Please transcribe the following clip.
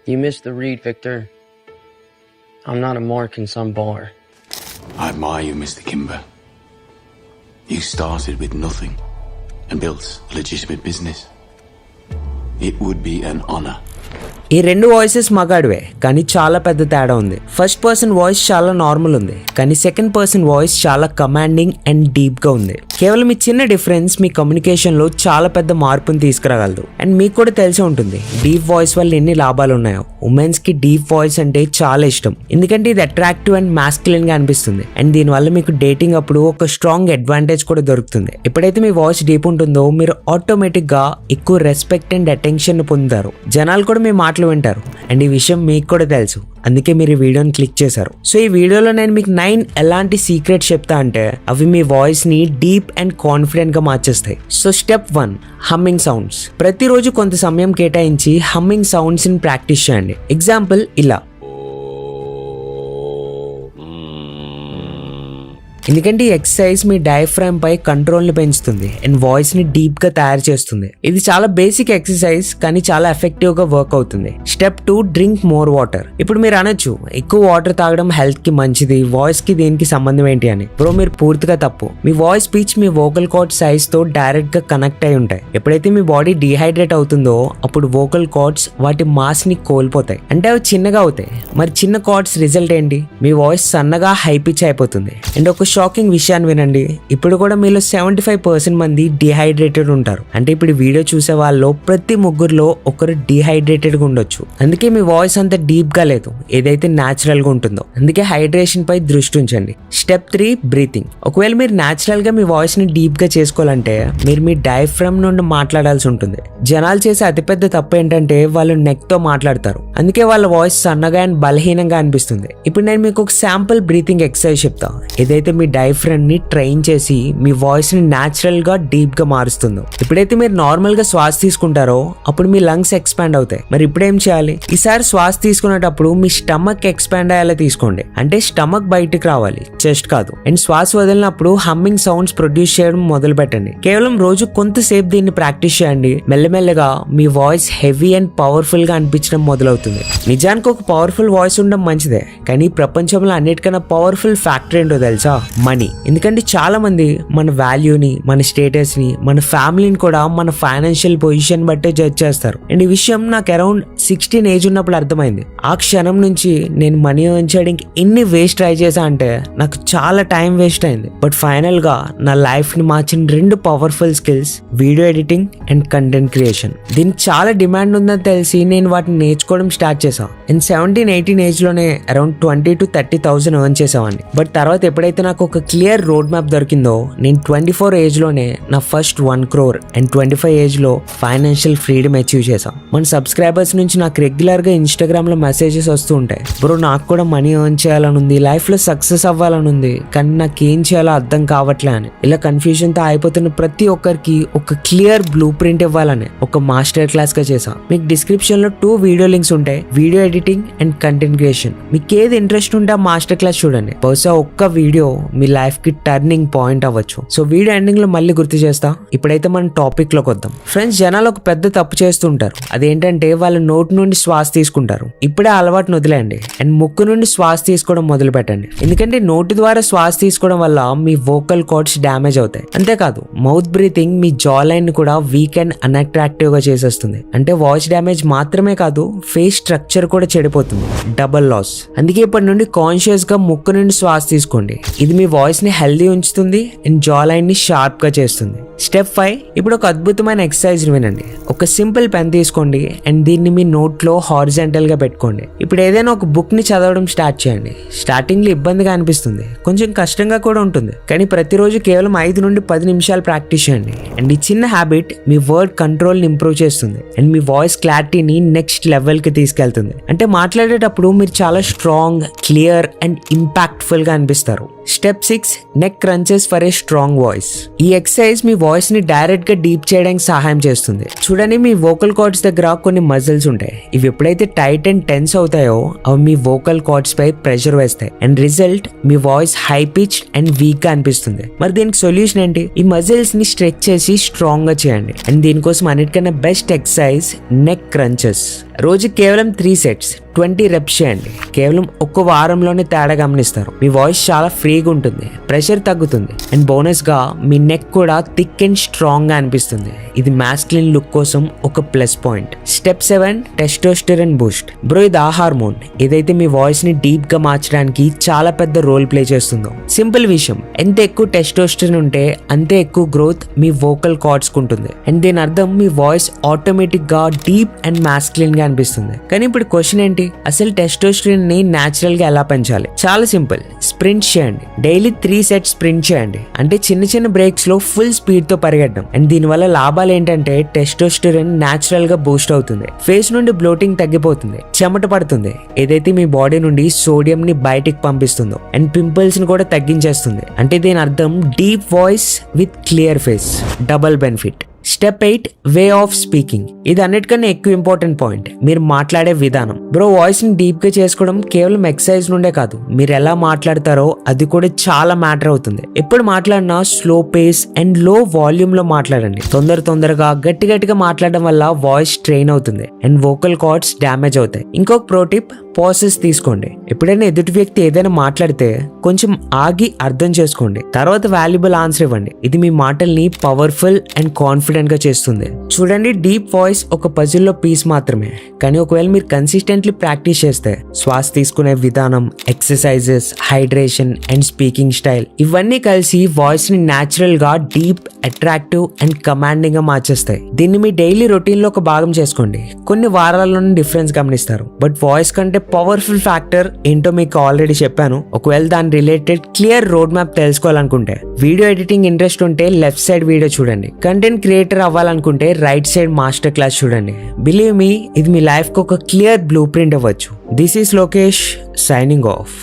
You missed the read, Victor. I'm not a mark in some bar. I admire you, Mr. Kimber. You started with nothing and built a legitimate business. It would be an honor. ఈ రెండు voices మగాడివే, కానీ చాలా పెద్ద తేడా ఉంది. First person voice చాలా normal ఉంది, కానీ సెకండ్ పర్సన్ వాయిస్ చాలా కమాండింగ్ అండ్ డీప్ గా ఉంది. కేవలం ఈ చిన్న డిఫరెన్స్ మీ కమ్యూనికేషన్ లో చాలా పెద్ద మార్పుని తీసుకురాగలదు. అండ్ మీకు కూడా తెలిసే ఉంటుంది డీప్ వాయిస్ వల్ల ఎన్ని లాభాలు ఉన్నాయో. ఉమెన్స్ కి డీప్ వాయిస్ అంటే చాలా ఇష్టం, ఎందుకంటే ఇది అట్రాక్టివ్ అండ్ మాస్కులిన్ గా అనిపిస్తుంది. అండ్ దీనివల్ల మీకు డేటింగ్ అప్పుడు ఒక స్ట్రాంగ్ అడ్వాంటేజ్ కూడా దొరుకుతుంది. ఎప్పుడైతే మీ వాయిస్ డీప్ ఉంటుందో మీరు ఆటోమేటిక్ గా ఎక్కువ రెస్పెక్ట్ అండ్ అటెన్షన్ పొందుతారు. జనాలు కూడా మీ మాటలు వింటారు. అండ్ ఈ విషయం మీకు కూడా తెలుసు, అందుకే మీరు ఈ వీడియోని క్లిక్ చేశారు. సో ఈ వీడియోలో నేను మీకు 9 ఎలాంటి సీక్రెట్స్ చెప్తా అంటే అవి మీ వాయిస్ ని డీప్ అండ్ కాన్ఫిడెంట్ గా మార్చేస్తాయి. So step 1, humming sounds. ప్రతిరోజు కొంత సమయం కేటాయించి హమ్మింగ్ సౌండ్స్ ని ప్రాక్టీస్ చేయండి. ఎగ్జాంపుల్ ఇలా. ఎందుకంటే ఈ ఎక్సర్సైజ్ మీ డయాఫ్రామ్ పై కంట్రోల్ ని పెంచుతుంది అండ్ వాయిస్ ని డీప్ గా తయారు చేస్తుంది. ఇది చాలా బేసిక్ ఎక్సర్సైజ్, కానీ చాలా ఎఫెక్టివ్ గా వర్క్ అవుతుంది. Step 2, drink more water. ఇప్పుడు మీరు అనొచ్చు ఎక్కువ వాటర్ తాగడం హెల్త్ కి మంచిది, వాయిస్ కి దేనికి సంబంధం ఏంటి అని. బ్రో, మీరు పూర్తిగా తప్పు. మీ వాయిస్ పిచ్ మీ వోకల్ కార్డ్ సైజ్ తో డైరెక్ట్ గా కనెక్ట్ అయి ఉంటాయి. ఎప్పుడైతే మీ బాడీ డిహైడ్రేట్ అవుతుందో అప్పుడు వోకల్ కార్డ్స్ వాటి మాస్ ని కోల్పోతాయి, అంటే అవి చిన్నగా అవుతాయి. మరి చిన్న కార్డ్స్ రిజల్ట్ ఏంటి? మీ వాయిస్ సన్నగా హై పిచ్ అయిపోతుంది. అండ్ ఒక షాకింగ్ విషయాన్ని వినండి, ఇప్పుడు కూడా మీలో 75% మంది డిహైడ్రేటెడ్ ఉంటారు. అంటే ఇప్పుడు వీడియో చూసే వాళ్ళలో ప్రతి ముగ్గురులో ఒకరు డిహైడ్రేటెడ్ గా ఉండొచ్చు. అందుకే మీ వాయిస్ అంత డీప్ గా లేదు, ఏదైతే న్యాచురల్ గా ఉంటుందో. అందుకే హైడ్రేషన్ పై దృష్టి ఉంచండి. Step 3, breathing. ఒకవేళ మీరు న్యాచురల్ గా మీ వాయిస్ ని డీప్ గా చేసుకోవాలంటే మీరు మీ డయాఫ్రామ్ నుండి మాట్లాడాల్సి ఉంటుంది. జనాలు చేసే అతిపెద్ద తప్పు ఏంటంటే వాళ్ళు నెక్ తో మాట్లాడతారు, అందుకే వాళ్ళ వాయిస్ సన్నగా అండ్ బలహీనంగా అనిపిస్తుంది. ఇప్పుడు నేను మీకు ఒక శాంపుల్ బ్రీతింగ్ ఎక్సర్సైజ్ చెప్తా, ఏదైతే మీ డయాఫ్రామ్ ని ట్రైన్ చేసి మీ వాయిస్ ని న్యాచురల్ గా డీప్ గా మారుస్తుందో. ఎప్పుడైతే మీరు నార్మల్ గా శ్వాస తీసుకుంటారో అప్పుడు మీ లంగ్స్ ఎక్స్పాండ్ అవుతాయి. మరి ఇప్పుడు ఏం చేయాలి? ఈసారి శ్వాస తీసుకునేటప్పుడు మీ స్టమక్ ఎక్స్పాండ్ అయ్యేలా తీసుకోండి, అంటే స్టమక్ బయటకు రావాలి, చెస్ట్ కాదు. అండ్ శ్వాస వదిలినప్పుడు హమ్మింగ్ సౌండ్స్ ప్రొడ్యూస్ చేయడం మొదలు పెట్టండి. కేవలం రోజు కొంతసేపు దీన్ని ప్రాక్టీస్ చేయండి. మెల్లమెల్లగా మీ వాయిస్ హెవీ అండ్ పవర్ఫుల్ గా అనిపించడం మొదలవుతుంది. నిజానికి ఒక పవర్ఫుల్ వాయిస్ ఉండడం మంచిదే, కానీ ప్రపంచంలో అన్నిటికన్నా పవర్ఫుల్ ఫ్యాక్టర్ ఏంటో తెలుసా? మనీ. ఎందుకంటే చాలా మంది మన వాల్యూని, మన స్టేటస్ ని, మన ఫ్యామిలీని కూడా మన ఫైనాన్షియల్ పొజిషన్ బట్టే జడ్జ్ చేస్తారు. అండ్ ఈ విషయం నాకు అరౌండ్ 16 ఏజ్ ఉన్నప్పుడు అర్థమైంది. ఆ క్షణం నుంచి నేను మనీ ఎర్న్ చేయడానికి ఎన్ని వేస్ట్ ట్రై చేశా అంటే నాకు చాలా టైం వేస్ట్ అయింది. బట్ ఫైనల్ గా నా లైఫ్ ని మార్చిన 2 powerful skills video editing and content creation. దీనికి చాలా డిమాండ్ ఉందని తెలిసి నేను వాటిని నేర్చుకోవడం స్టార్ట్ చేశాను. అండ్ 17-18 ఏజ్ లోనే అరౌండ్ 20,000 to 30,000 ఎర్న్ చేసేవాడిని. బట్ తర్వాత ఎప్పుడైతే నాకు ఒక క్లియర్ రోడ్ మ్యాప్ దొరికిందో నేను 24 ఏజ్ లోనే నా ఫస్ట్ 1 crore అండ్ 25 ఏజ్ లో ఫైనాన్షియల్ ఫ్రీడమ్ అచీవ్ చేశాం. మన సబ్స్క్రైబర్స్ నుంచి నాకు రెగ్యులర్ గా ఇన్స్టాగ్రామ్ లో మెసేజెస్ వస్తూ ఉంటాయి, బ్రో నాకు కూడా మనీ ఎర్న్ చేయాలని ఉంది, లైఫ్ లో సక్సెస్ అవ్వాలని ఉంది, కానీ నాకేం చేయాలో అర్థం కావట్లే అని. ఇలా కన్ఫ్యూజన్ తో అయిపోతున్న ప్రతి ఒక్కరికి ఒక క్లియర్ బ్లూ ప్రింట్ ఇవ్వాలని ఒక మాస్టర్ క్లాస్ గా చేశాం. మీకు డిస్క్రిప్షన్ లో 2 వీడియో లింక్స్ ఉంటాయి, video editing and content creation. మీకు ఏది ఇంట్రెస్ట్ ఉంటే ఆ మాస్టర్ క్లాస్ చూడండి. బహుశా ఒక్క వీడియో మీ లైఫ్ కి టర్నింగ్ పాయింట్ అవ్వచ్చు. సో వీడియో ఎండింగ్ లో మళ్ళీ గుర్తు చేస్తా. ఇప్పుడైతే మనం టాపిక్ లోకి వద్దాం. ఫ్రెండ్స్, జనాలు ఒక పెద్ద తప్పు చేస్తుంటారు, అదేంటంటే వాళ్ళ నోటి నుండి శ్వాస తీసుకుంటారు. ఇప్పుడే అలవాటును వదిలేయండి అండ్ ముక్కు నుండి శ్వాస తీసుకోవడం మొదలు పెట్టండి. ఎందుకంటే నోటి ద్వారా శ్వాస తీసుకోవడం వల్ల మీ వోకల్ కార్డ్స్ డ్యామేజ్ అవుతాయి. అంతేకాదు మౌత్ బ్రీతింగ్ మీ జా లైన్ ని కూడా వీక్ అండ్ అన్అట్రాక్టివ్ గా చేసేస్తుంది. అంటే వాయిస్ డ్యామేజ్ మాత్రమే కాదు, ఫేస్ స్ట్రక్చర్ కూడా చెడిపోతుంది. Double loss. అందుకే ఇప్పటి నుండి కాన్షియస్ గా ముక్కు నుండి శ్వాస తీసుకోండి. ఇది మీ వాయిస్ ని హెల్దీ ఉంచుతుంది అండ్ జా లైన్ ని షార్ప్ గా చేస్తుంది. స్టెప్ 5, ఇప్పుడు ఒక అద్భుతమైన ఎక్సర్సైజ్ వినండి. ఒక సింపుల్ పెన్ తీసుకోండి అండ్ దీన్ని మీ నోట్ లో హారిజాంటల్ గా పెట్టుకోండి. ఇప్పుడు ఏదైనా ఒక బుక్ ని చదవడం స్టార్ట్ చేయండి. స్టార్టింగ్ లో ఇబ్బందిగా అనిపిస్తుంది, కొంచెం కష్టంగా కూడా ఉంటుంది, కానీ ప్రతిరోజు కేవలం 5 నుండి 10 నిమిషాలు ప్రాక్టీస్ చేయండి. అండ్ ఈ చిన్న హ్యాబిట్ మీ వర్డ్ కంట్రోల్ ని ఇంప్రూవ్ చేస్తుంది and me voice క్లారిటీని next level కి తీసుకెళ్తుంది. అంటే మాట్లాడేటప్పుడు మీరు చాలా స్ట్రాంగ్, క్లియర్ అండ్ ఇంపాక్ట్ఫుల్ గా అనిపిస్తారు. Step 6, neck crunches for a strong voice. ఈ ఎక్సర్సైజ్ మీ వాయిస్ ని డైరెక్ట్ గా డీప్ చేయడానికి సహాయం చేస్తుంది. చూడండి, మీ వోకల్ కార్డ్స్ దగ్గర కొన్ని మజిల్స్ ఉంటాయి. ఇవి ఎప్పుడైతే టైట్ అండ్ టెన్స్ అవుతాయో అవి మీ వోకల్ కార్డ్స్ పై ప్రెషర్ వేస్తాయి and result me voice high pitch and weak గా అనిపిస్తుంది. మరి దీనికి సొల్యూషన్ ఏంటి? ఈ మజిల్స్ ని స్ట్రెచ్ చేసి స్ట్రాంగ్ గా చేయండి. అండ్ దీనికోసం అన్నిటికన్నా బెస్ట్ ఎక్సర్సైజ్ నెక్ క్రంచెస్. రోజు కేవలం 3 సెట్స్ 20 రెప్స్ చేయండి. కేవలం ఒక్క వారంలోనే తేడా గమనిస్తారు. మీ వాయిస్ చాలా ఫ్రీగా ఉంటుంది, ప్రెషర్ తగ్గుతుంది, అండ్ బోనస్ గా మీ నెక్ కూడా థిక్ అండ్ స్ట్రాంగ్ గా అనిపిస్తుంది. ఇది మాస్కులిన్ లుక్ కోసం ఒక plus point. Step 7 testosterone Boost. Bro, ఇది ఆ హార్మోన్ ఏదైతే మీ వాయిస్ ని డీప్ గా మార్చడానికి చాలా పెద్ద రోల్ ప్లే చేస్తుందో. సింపుల్ విషయం, ఎంత ఎక్కువ టెస్టోస్టెరాన్ ఉంటే అంతే ఎక్కువ గ్రోత్ మీ వోకల్ కార్డ్స్ కు ఉంటుంది. అండ్ దీని అర్థం మీ వాయిస్ ఆటోమేటిక్ గా డీప్ అండ్ మాస్కులిన్ గా అనిపిస్తుంది. కానీ ఇప్పుడు క్వశ్చన్ ఏంటి, అసలు టెస్టోస్టెరాన్ ని నేచురల్ గా ఎలా పెంచాలి? చాలా సింపుల్, స్ప్రింట్ చేయండి. డైలీ 3 సెట్స్ స్ప్రింట్ చేయండి. అంటే చిన్న చిన్న బ్రేక్స్ లో ఫుల్ స్పీడ్ తో పరిగెట్టడం. అండ్ దీనివల్ల లాభాలు ఏంటంటే టెస్టోస్టెరాన్ నేచురల్ గా బూస్ట్ అవుతుంది, ఫేస్ నుండి బ్లోటింగ్ తగ్గిపోతుంది, చెమట పడుతుంది ఏదైతే మీ బాడీ నుండి సోడియం ని బయటికి పంపిస్తుందో, అండ్ పింపుల్స్ ని కూడా తగ్గించేస్తుంది. అంటే దీని అర్థం deep voice with clear face, double benefit. Step 8 way of speaking. ఇది అన్నిటికన్నా ఎక్కువ ఇంపార్టెంట్ పాయింట్, మీరు మాట్లాడే విధానం. బ్రో, వాయిస్ ని డీప్ గా చేసుకోవడం కేవలం ఎక్సర్సైజ్ నుండే కాదు, మీరు ఎలా మాట్లాడతారో అది కూడా చాలా మ్యాటర్ అవుతుంది. ఎప్పుడు మాట్లాడినా స్లో పేస్ అండ్ లో వాల్యూమ్ లో మాట్లాడండి. తొందరగా గట్టిగా మాట్లాడడం వల్ల వాయిస్ స్ట్రెయిన్ అవుతుంది అండ్ వోకల్ కార్డ్స్ డ్యామేజ్ అవుతాయి. ఇంకొక ప్రో టిప్, పాసెస్ తీసుకోండి. ఎప్పుడైనా ఎదుటి వ్యక్తి ఏదైనా మాట్లాడితే కొంచెం ఆగి అర్థం చేసుకోండి, తర్వాత వాల్యుబుల్ ఆన్సర్ ఇవ్వండి. ఇది మీ మాటల్ని పవర్ఫుల్ అండ్ కాన్ఫిడెంట్ గా చేస్తుంది. చూడండి, డీప్ వాయిస్ ఒక పజిల్ లో పీస్ మాత్రమే, కానీ ఒకవేళ మీరు కన్సిస్టెంట్లీ ప్రాక్టీస్ చేస్తే శ్వాస తీసుకునే విధానం, exercises, hydration and speaking style ఇవన్నీ కలిసి వాయిస్ ని న్యాచురల్ గా డీప్, అట్రాక్టివ్ అండ్ కమాండింగ్ గా మార్చేస్తాయి. దీన్ని మీ డైలీ రొటీన్ లో ఒక భాగం చేసుకోండి. కొన్ని వారాల్లోనే డిఫరెన్స్ గమనిస్తారు. బట్ వాయిస్ కంటే పవర్ఫుల్ ఫ్యాక్టర్ ఏంటో మీకు ఆల్రెడీ చెప్పాను. ఒకవేళ దాని రిలేటెడ్ క్లియర్ రోడ్ మ్యాప్ తెలుసుకోవాలనుకుంటే, వీడియో ఎడిటింగ్ ఇంట్రెస్ట్ ఉంటే లెఫ్ట్ సైడ్ వీడియో చూడండి. కంటెంట్ క్రియేటర్ అవ్వాలనుకుంటే రైట్ సైడ్ మాస్టర్ క్లాస్ చూడండి. బిలీవ్ మీ, ఇది మీ లైఫ్ కు ఒక క్లియర్ బ్లూ ప్రింట్ అవ్వచ్చు. This is Lokesh signing off.